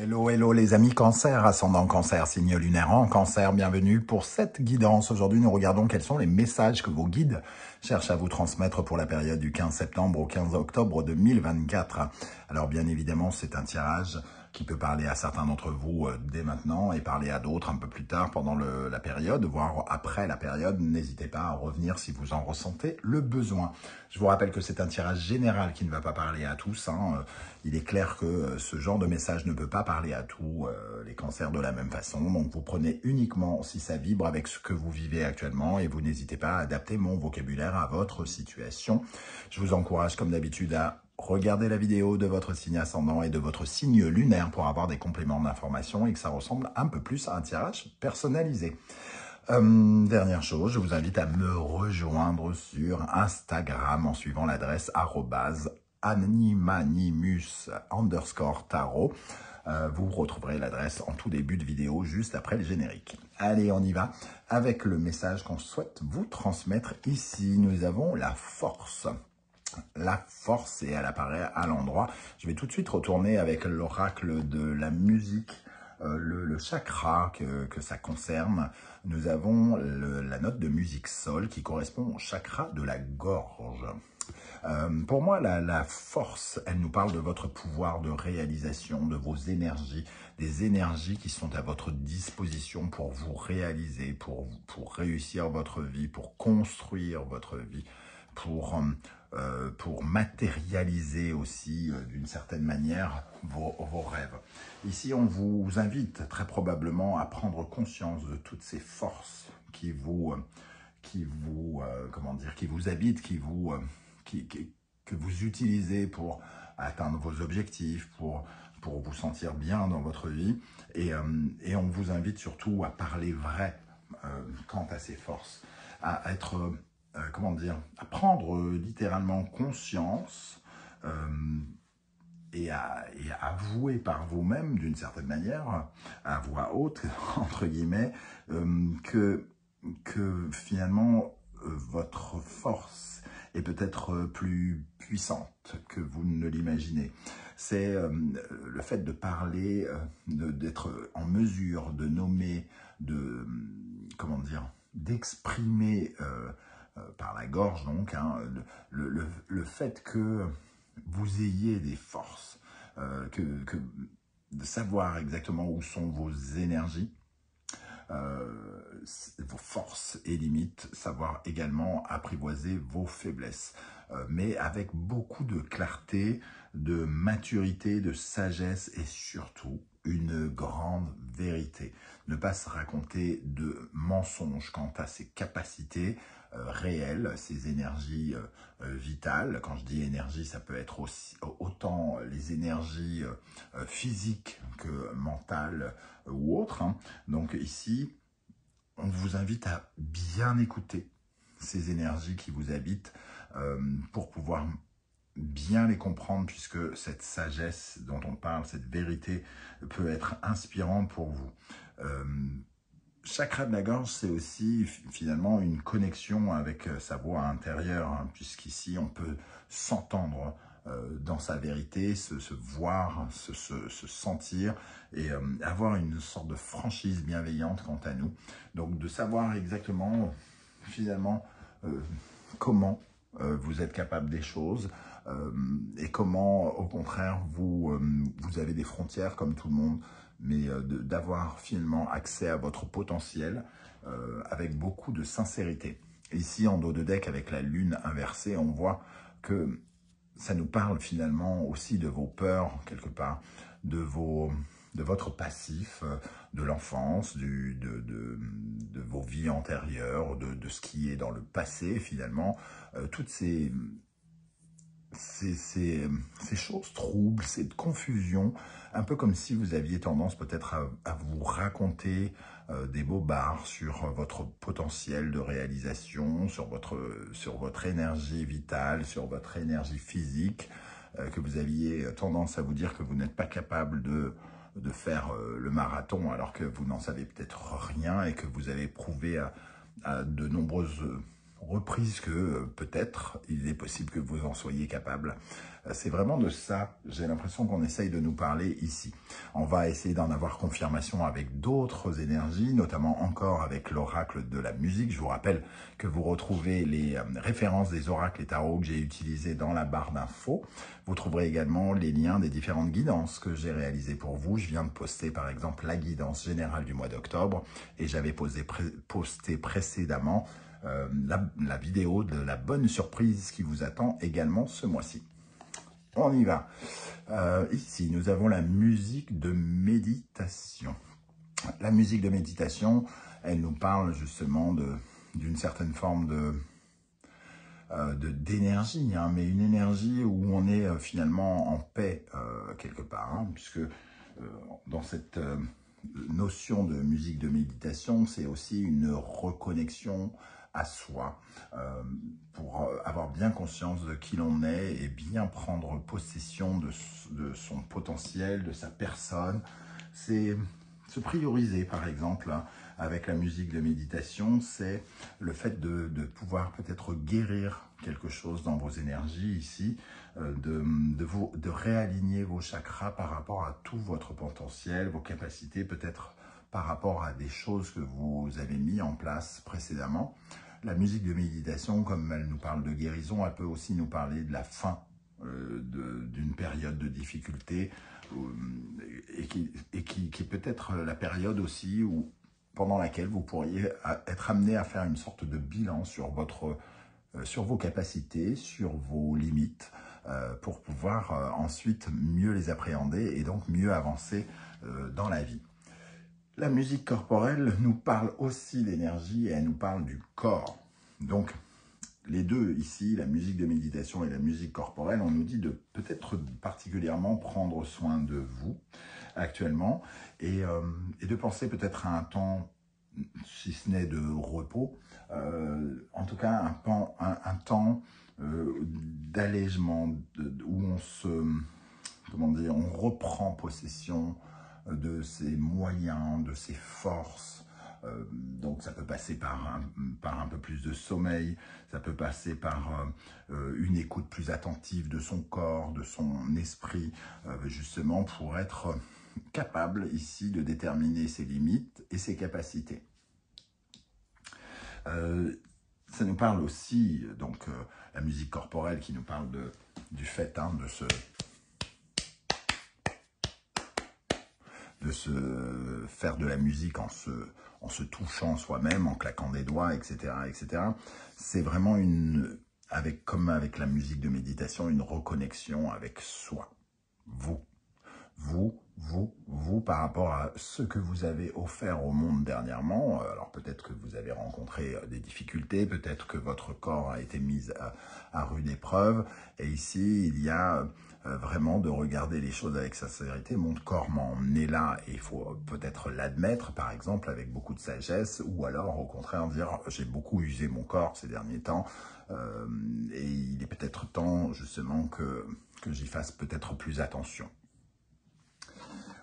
Hello, hello les amis Cancer, ascendant Cancer, signe lunaire en Cancer, bienvenue pour cette guidance. Aujourd'hui, nous regardons quels sont les messages que vos guides cherchent à vous transmettre pour la période du 15 septembre au 15 octobre 2024. Alors bien évidemment, c'est un tirage qui peut parler à certains d'entre vous dès maintenant et parler à d'autres un peu plus tard pendant la période, voire après la période. N'hésitez pas à revenir si vous en ressentez le besoin. Je vous rappelle que c'est un tirage général qui ne va pas parler à tous. Il est clair que ce genre de message ne peut pas parler à tous les cancers de la même façon. Donc vous prenez uniquement si ça vibre avec ce que vous vivez actuellement et vous n'hésitez pas à adapter mon vocabulaire à votre situation. Je vous encourage comme d'habitude à regardez la vidéo de votre signe ascendant et de votre signe lunaire pour avoir des compléments d'information et que ça ressemble un peu plus à un tirage personnalisé. Dernière chose, je vous invite à me rejoindre sur Instagram en suivant l'adresse @animanimus_tarot. Vous retrouverez l'adresse en tout début de vidéo, juste après le générique. Allez, on y va avec le message qu'on souhaite vous transmettre ici. Nous avons la force. La force, et elle apparaît à l'endroit. Je vais tout de suite retourner avec l'oracle de la musique, le chakra que ça concerne. Nous avons la note de musique sol qui correspond au chakra de la gorge. Pour moi, la force, elle nous parle de votre pouvoir de réalisation, de vos énergies, des énergies qui sont à votre disposition pour vous réaliser, pour réussir votre vie, pour construire votre vie, pour matérialiser aussi d'une certaine manière vos rêves. Ici, on vous invite très probablement à prendre conscience de toutes ces forces qui vous habitent, que vous utilisez pour atteindre vos objectifs, pour vous sentir bien dans votre vie. Et on vous invite surtout à parler vrai quant à ces forces, à être... à prendre littéralement conscience et à avouer par vous-même, d'une certaine manière, à voix haute, entre guillemets, que finalement, votre force est peut-être plus puissante que vous ne l'imaginez. C'est le fait de parler, d'être en mesure de nommer, d'exprimer par la gorge, donc, le fait que vous ayez des forces, de savoir exactement où sont vos énergies, vos forces et limites, savoir également apprivoiser vos faiblesses, mais avec beaucoup de clarté, de maturité, de sagesse et surtout une grande vérité. Ne pas se raconter de mensonges quant à ses capacités réelles, ses énergies vitales. Quand je dis énergie, ça peut être aussi, autant les énergies physiques que mentales ou autres. Donc ici, on vous invite à bien écouter ces énergies qui vous habitent pour pouvoir bien les comprendre, puisque cette sagesse dont on parle, cette vérité, peut être inspirante pour vous. Chakra de la gorge, c'est aussi finalement une connexion avec sa voix intérieure, puisqu'ici on peut s'entendre dans sa vérité, se voir, se sentir et avoir une sorte de franchise bienveillante quant à nous. Donc de savoir exactement finalement comment vous êtes capable des choses et comment au contraire vous avez des frontières comme tout le monde, mais d'avoir finalement accès à votre potentiel avec beaucoup de sincérité. Ici, en dos de deck, avec la lune inversée, on voit que ça nous parle finalement aussi de vos peurs, quelque part, de votre passif, de l'enfance, de vos vies antérieures, de ce qui est dans le passé, finalement. Toutes ces choses troubles, cette confusion, un peu comme si vous aviez tendance peut-être à vous raconter des bobards sur votre potentiel de réalisation, sur votre énergie vitale, sur votre énergie physique, que vous aviez tendance à vous dire que vous n'êtes pas capable de faire le marathon alors que vous n'en savez peut-être rien et que vous avez prouvé à de nombreuses reprise que peut-être il est possible que vous en soyez capable. C'est vraiment de ça, j'ai l'impression qu'on essaye de nous parler ici. On va essayer d'en avoir confirmation avec d'autres énergies, notamment encore avec l'oracle de la musique. Je vous rappelle que vous retrouvez les références des oracles et tarots que j'ai utilisés dans la barre d'infos. Vous trouverez également les liens des différentes guidances que j'ai réalisées pour vous. Je viens de poster par exemple la guidance générale du mois d'octobre et j'avais posté précédemment la vidéo de la bonne surprise qui vous attend également ce mois-ci. On y va. Ici, nous avons la musique de méditation. La musique de méditation, elle nous parle justement d'une certaine forme d'énergie, hein, mais une énergie où on est finalement en paix quelque part, hein, puisque dans cette notion de musique de méditation, c'est aussi une reconnexion à soi, pour avoir bien conscience de qui l'on est et bien prendre possession de son potentiel, de sa personne. C'est se prioriser, par exemple, hein, avec la musique de méditation, c'est le fait de pouvoir peut-être guérir quelque chose dans vos énergies ici, de réaligner vos chakras par rapport à tout votre potentiel, vos capacités, peut-être par rapport à des choses que vous avez mis en place précédemment. La musique de méditation, comme elle nous parle de guérison, elle peut aussi nous parler de la fin d'une période de difficulté et qui peut être la période aussi pendant laquelle vous pourriez être amené à faire une sorte de bilan sur vos capacités, sur vos limites, pour pouvoir ensuite mieux les appréhender et donc mieux avancer dans la vie. La musique corporelle nous parle aussi d'énergie et elle nous parle du corps. Donc, les deux ici, la musique de méditation et la musique corporelle, on nous dit de peut-être particulièrement prendre soin de vous actuellement et de penser peut-être à un temps, si ce n'est de repos, en tout cas un temps d'allègement où on reprend possession de ses moyens, de ses forces. Donc ça peut passer par un peu plus de sommeil, ça peut passer par une écoute plus attentive de son corps, de son esprit, justement pour être capable ici de déterminer ses limites et ses capacités. Ça nous parle aussi, donc la musique corporelle qui nous parle du fait de se faire de la musique en se touchant soi-même, en claquant des doigts, etc. etc. C'est vraiment comme avec la musique de méditation, une reconnexion avec soi. Vous, par rapport à ce que vous avez offert au monde dernièrement. Alors peut-être que vous avez rencontré des difficultés, peut-être que votre corps a été mis à rude épreuve. Et ici, il y a vraiment de regarder les choses avec sincérité. Mon corps m'en est là et il faut peut-être l'admettre, par exemple, avec beaucoup de sagesse, ou alors au contraire dire j'ai beaucoup usé mon corps ces derniers temps et il est peut-être temps justement que j'y fasse peut-être plus attention.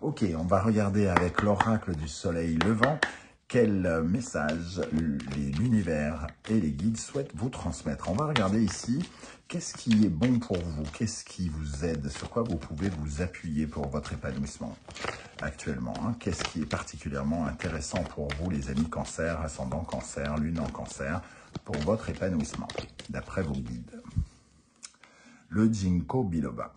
Ok, on va regarder avec l'oracle du soleil levant quel message l'univers et les guides souhaitent vous transmettre. On va regarder ici qu'est-ce qui est bon pour vous, qu'est-ce qui vous aide, sur quoi vous pouvez vous appuyer pour votre épanouissement actuellement. Qu'est-ce qui est particulièrement intéressant pour vous, les amis cancer, ascendant cancer, lune en cancer, pour votre épanouissement, d'après vos guides. Le Ginkgo biloba.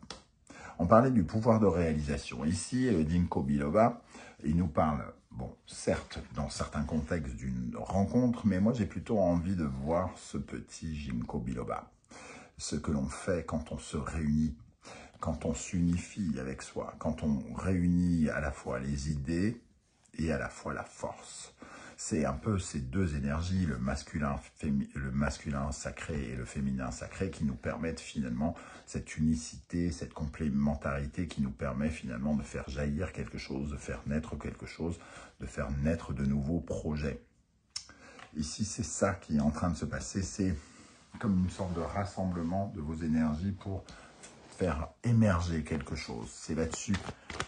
On parlait du pouvoir de réalisation. Ici, le Ginkgo biloba, il nous parle, bon, certes, dans certains contextes d'une rencontre, mais moi j'ai plutôt envie de voir ce petit Ginkgo biloba. Ce que l'on fait quand on se réunit, quand on s'unifie avec soi, quand on réunit à la fois les idées et à la fois la force. C'est un peu ces deux énergies, le masculin sacré et le féminin sacré, qui nous permettent finalement cette unicité, cette complémentarité qui nous permet finalement de faire jaillir quelque chose, de faire naître quelque chose, de faire naître de nouveaux projets. Ici, c'est ça qui est en train de se passer, c'est comme une sorte de rassemblement de vos énergies pour faire émerger quelque chose. C'est là-dessus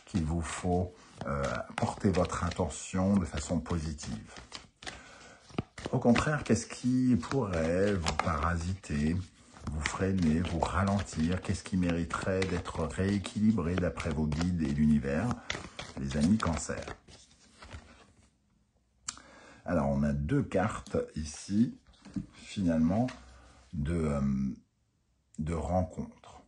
qu'il vous faut porter votre attention de façon positive. Au contraire, qu'est-ce qui pourrait vous parasiter, vous freiner, vous ralentir? Qu'est-ce qui mériterait d'être rééquilibré d'après vos guides et l'univers, les amis Cancer? Alors, on a deux cartes ici, finalement, de rencontre.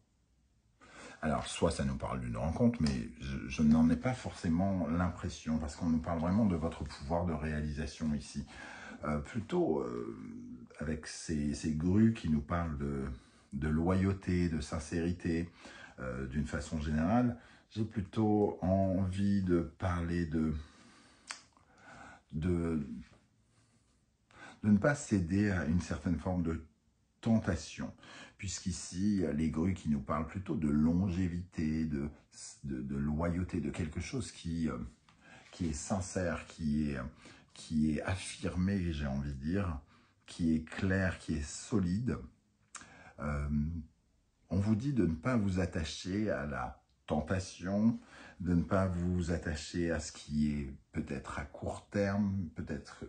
Alors, soit ça nous parle d'une rencontre, mais je n'en ai pas forcément l'impression, parce qu'on nous parle vraiment de votre pouvoir de réalisation ici. Plutôt avec ces grues qui nous parlent de loyauté, de sincérité, d'une façon générale, j'ai plutôt envie de parler de ne pas céder à une certaine forme de tentation, puisqu'ici, les grues qui nous parlent plutôt de longévité, de loyauté, de quelque chose qui est sincère, qui est affirmé, j'ai envie de dire, qui est clair, qui est solide. On vous dit de ne pas vous attacher à la tentation, de ne pas vous attacher à ce qui est peut-être à court terme, peut-être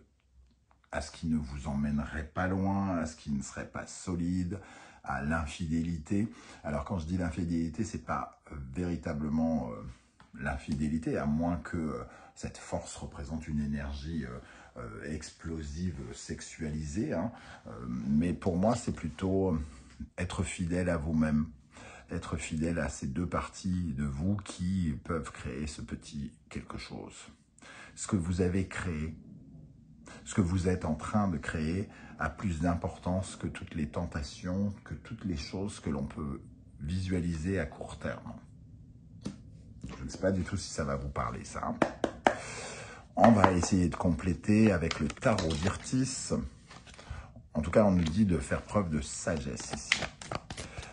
à ce qui ne vous emmènerait pas loin, à ce qui ne serait pas solide, à l'infidélité. Alors quand je dis l'infidélité, c'est pas véritablement l'infidélité, à moins que cette force représente une énergie explosive, sexualisée. Hein. Mais pour moi, c'est plutôt être fidèle à vous-même, être fidèle à ces deux parties de vous qui peuvent créer ce petit quelque chose. Ce que vous avez créé, ce que vous êtes en train de créer a plus d'importance que toutes les tentations, que toutes les choses que l'on peut visualiser à court terme. Je ne sais pas du tout si ça va vous parler, ça. On va essayer de compléter avec le tarot d'Irtis. En tout cas, on nous dit de faire preuve de sagesse ici.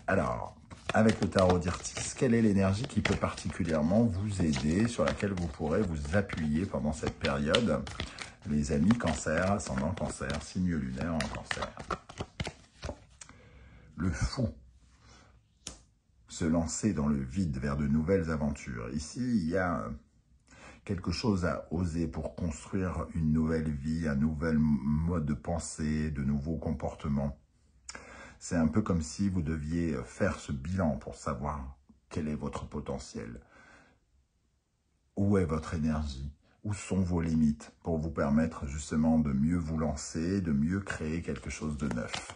Alors, avec le tarot d'Irtis, quelle est l'énergie qui peut particulièrement vous aider, sur laquelle vous pourrez vous appuyer pendant cette période? Les amis Cancer, ascendant Cancer, signe lunaire en Cancer. Le fou. Se lancer dans le vide vers de nouvelles aventures. Ici, il y a quelque chose à oser pour construire une nouvelle vie, un nouvel mode de pensée, de nouveaux comportements. C'est un peu comme si vous deviez faire ce bilan pour savoir quel est votre potentiel. Où est votre énergie? Où sont vos limites pour vous permettre justement de mieux vous lancer, de mieux créer quelque chose de neuf?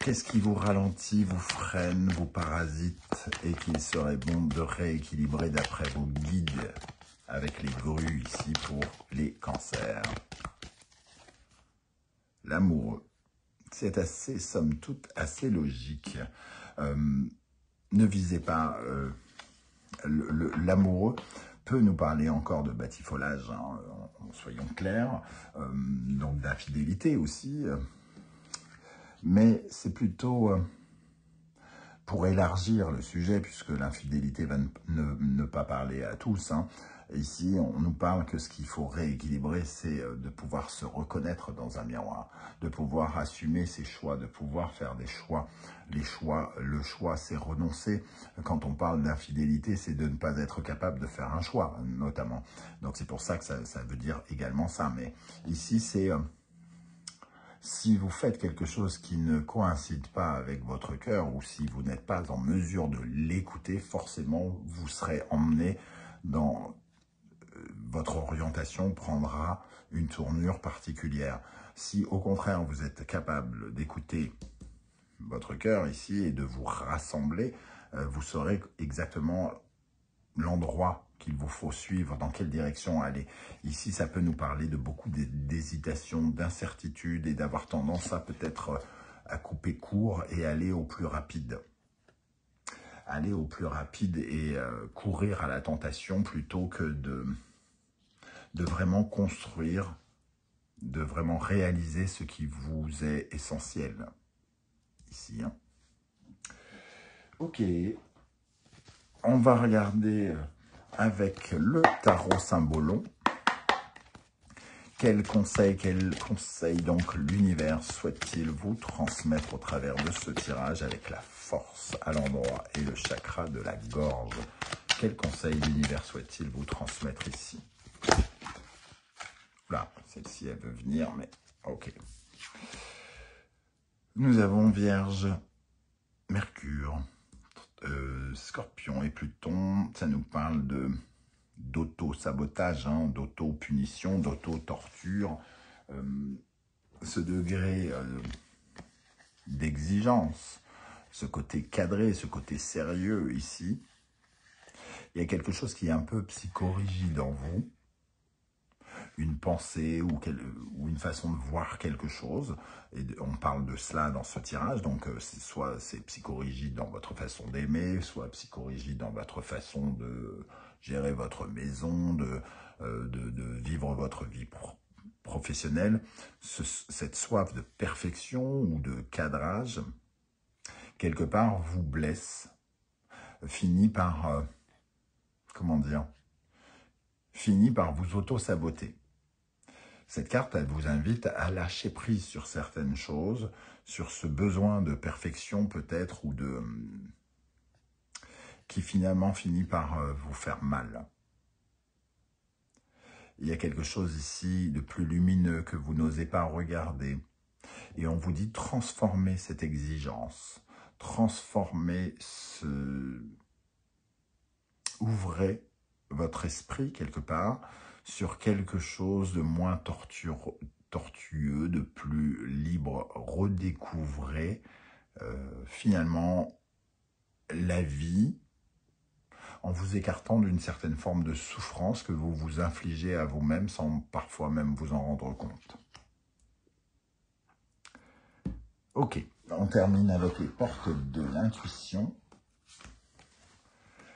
Qu'est-ce qui vous ralentit, vous freine, vous parasite et qu'il serait bon de rééquilibrer d'après vos guides avec les grues ici pour les cancers? L'amoureux. C'est assez, somme toute, assez logique. Ne visez pas l'amoureux. Peut nous parler encore de batifolage, hein, soyons clairs, donc d'infidélité aussi, mais c'est plutôt pour élargir le sujet, puisque l'infidélité va ne pas parler à tous. Hein. Ici, on nous parle que ce qu'il faut rééquilibrer, c'est de pouvoir se reconnaître dans un miroir, de pouvoir assumer ses choix, de pouvoir faire des choix. Le choix, c'est renoncer. Quand on parle d'infidélité, c'est de ne pas être capable de faire un choix, notamment. Donc c'est pour ça que ça veut dire également ça. Mais ici, c'est... si vous faites quelque chose qui ne coïncide pas avec votre cœur, ou si vous n'êtes pas en mesure de l'écouter, forcément, vous serez emmené dans... votre orientation prendra une tournure particulière. Si au contraire, vous êtes capable d'écouter votre cœur ici et de vous rassembler, vous saurez exactement l'endroit qu'il vous faut suivre, dans quelle direction aller. Ici, ça peut nous parler de beaucoup d'hésitation, d'incertitude et d'avoir tendance à peut-être à couper court et aller au plus rapide. Aller au plus rapide et courir à la tentation plutôt que de vraiment construire, de vraiment réaliser ce qui vous est essentiel. Ici. Hein. Ok. On va regarder avec le tarot Symbolon. Quel conseil donc l'univers souhaite-t-il vous transmettre au travers de ce tirage avec la force à l'endroit et le chakra de la gorge? Quel conseil l'univers souhaite-t-il vous transmettre ici? Là, Celle-ci, elle veut venir, mais ok. Nous avons Vierge, Mercure, Scorpion et Pluton. Ça nous parle d'auto-sabotage, hein, d'auto-punition, d'auto-torture. Ce degré d'exigence, ce côté cadré, ce côté sérieux ici. Il y a quelque chose qui est un peu psychorigide en vous. Une pensée ou une façon de voir quelque chose. Et on parle de cela dans ce tirage. Donc, soit c'est psychorigide dans votre façon d'aimer, soit psychorigide dans votre façon de gérer votre maison, de vivre votre vie professionnelle. Cette soif de perfection ou de cadrage, quelque part, vous blesse, finit par, comment dire, finit par vous auto-saboter. Cette carte, elle vous invite à lâcher prise sur certaines choses, sur ce besoin de perfection peut-être, ou qui finalement finit par vous faire mal. Il y a quelque chose ici de plus lumineux que vous n'osez pas regarder. Et on vous dit transformer cette exigence, transformer ouvrez votre esprit quelque part sur quelque chose de moins tortueux, de plus libre. Redécouvrez finalement la vie en vous écartant d'une certaine forme de souffrance que vous vous infligez à vous-même sans parfois même vous en rendre compte. Ok, on termine avec les portes de l'intuition.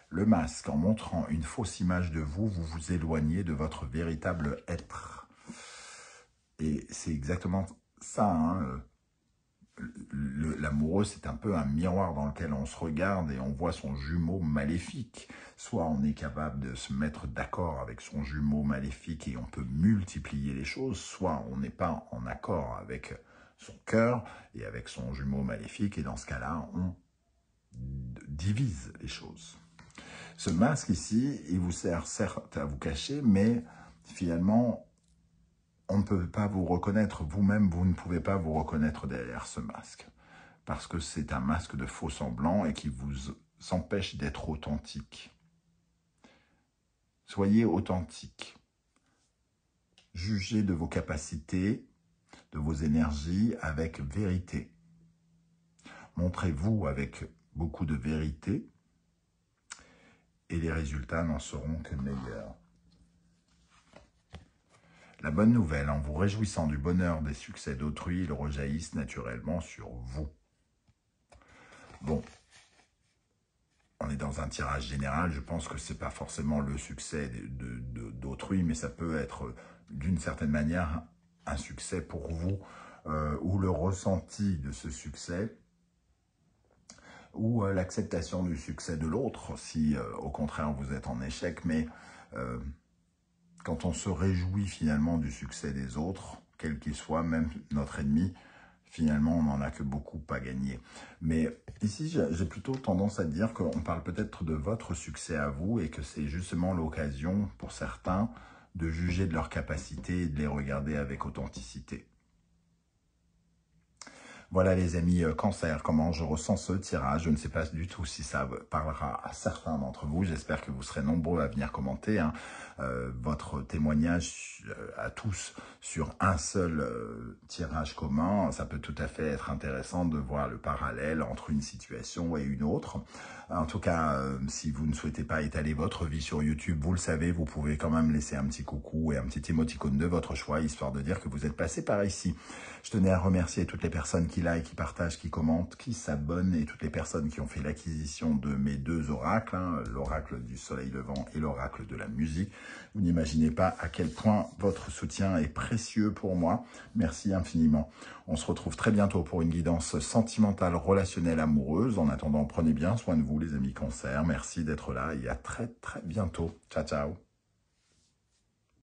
Le masque, en montrant une fausse image de vous, vous vous éloignez de votre véritable être. Et c'est exactement ça, hein. L'amoureux, c'est un peu un miroir dans lequel on se regarde et on voit son jumeau maléfique. Soit on est capable de se mettre d'accord avec son jumeau maléfique et on peut multiplier les choses, soit on n'est pas en accord avec son cœur et avec son jumeau maléfique, et dans ce cas-là, on divise les choses. Ce masque ici, il vous sert certes à vous cacher, mais finalement, on ne peut pas vous reconnaître. Vous-même, vous ne pouvez pas vous reconnaître derrière ce masque. Parce que c'est un masque de faux semblant et qui vous empêche d'être authentique. Soyez authentique. Jugez de vos capacités, de vos énergies avec vérité. Montrez-vous avec beaucoup de vérité et les résultats n'en seront que meilleurs. La bonne nouvelle, en vous réjouissant du bonheur des succès d'autrui, ils rejaillissent naturellement sur vous. Bon, on est dans un tirage général, je pense que ce n'est pas forcément le succès d'autrui, mais ça peut être d'une certaine manière un succès pour vous, ou le ressenti de ce succès, ou l'acceptation du succès de l'autre, si au contraire vous êtes en échec, mais quand on se réjouit finalement du succès des autres, quel qu'il soit, même notre ennemi, finalement on n'en a que beaucoup à gagner. Mais ici j'ai plutôt tendance à dire qu'on parle peut-être de votre succès à vous et que c'est justement l'occasion pour certains de juger de leurs capacités et de les regarder avec authenticité. Voilà les amis, Cancer, comment je ressens ce tirage. Je ne sais pas du tout si ça parlera à certains d'entre vous. J'espère que vous serez nombreux à venir commenter votre témoignage à tous sur un seul tirage commun. Ça peut tout à fait être intéressant de voir le parallèle entre une situation et une autre. En tout cas, si vous ne souhaitez pas étaler votre vie sur YouTube, vous le savez, vous pouvez quand même laisser un petit coucou et un petit émoticône de votre choix, histoire de dire que vous êtes passé par ici. Je tenais à remercier toutes les personnes qui like, qui partagent, qui commentent, qui s'abonnent, et toutes les personnes qui ont fait l'acquisition de mes deux oracles, l'oracle du soleil levant et l'oracle de la musique. Vous n'imaginez pas à quel point votre soutien est précieux pour moi. Merci infiniment. On se retrouve très bientôt pour une guidance sentimentale, relationnelle, amoureuse. En attendant, prenez bien soin de vous les amis Cancer. Merci d'être là et à très très bientôt. Ciao, ciao.